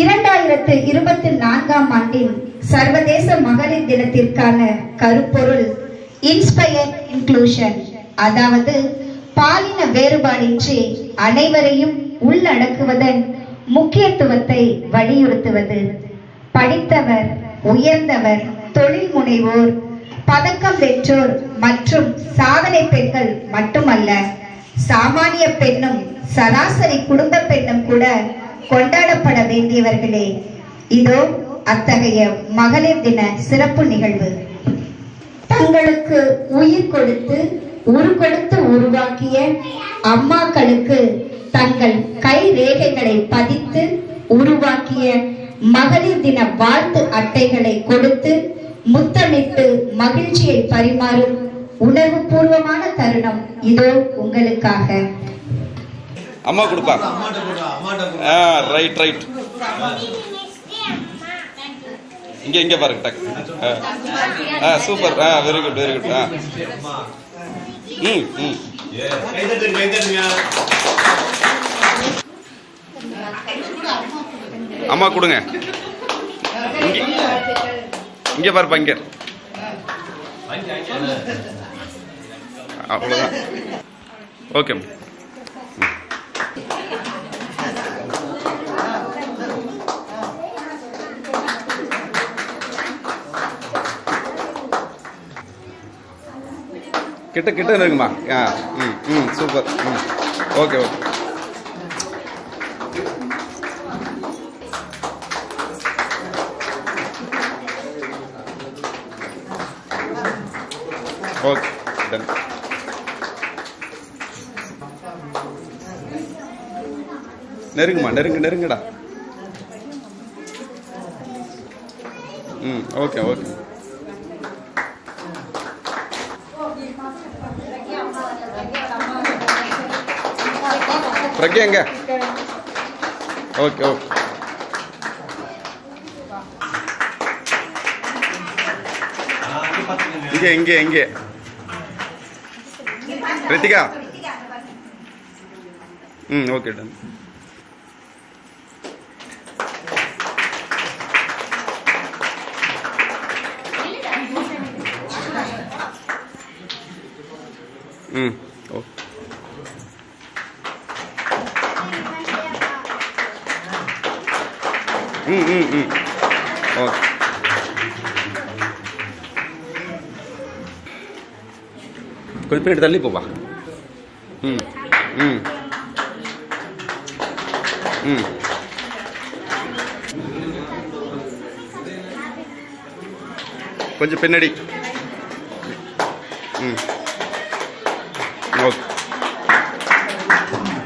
2024ஆம் ஆண்டின் சர்வதேச மகளிர் தினத்திற்கான கருப்பொருள் இன்ஸ்பயர் இன்க்ளூஷன், அதாவது பாலின வேறுபாடின்றி அனைவரையும் உள்ளடக்குவதன் முக்கியத்துவத்தை வலியுறுத்துவது. படித்தவர், உயர்ந்தவர், தொழில் முனைவோர், பதக்கம் வெற்றோர் மற்றும் சாதனை பெண்கள் மட்டுமல்ல, சாமானிய பெண்ணும் சராசரி குடும்ப பெண்ணும் கூட கொண்டாடப்பட வேண்டியவர்களே. இதோ அத்தகைய மகளிர் தின சிறப்பு நிகழ்வு. தங்களுக்கு உயிர் கொடுத்து உருக்கொடுத்து உருவாக்கிய அம்மாக்களுக்கு தங்கள் கை ரேகைகளை பதித்து உருவாக்கிய மகளிர் தின வாழ்த்து அட்டைகளை கொடுத்து முத்தமிட்டு மகிழ்ச்சியை பரிமாறும் உணர்வு பூர்வமான தருணம் இதோ உங்களுக்காக. அம்மா கொடுப்பா. Right right. இங்க இங்க பாருங்க. டக். Super. Very good very good. அம்மா கொடுங்க. இங்க பாருப்பா. இங்க அவ்வளவுதான். ஓகே. கிட்ட கிட்ட இருக்குமா? Super. Okay okay. Okay done. நெருங்குமா? நெருங்குடா. Okay okay. பிரக்யா எங்க? Okay okay. இங்கே இங்கே Rithika. Okay done. Okay. Okay. கொஞ்சம் பின்னாடி தள்ளி போவா. கொஞ்சம் பின்னாடி. ஓகே.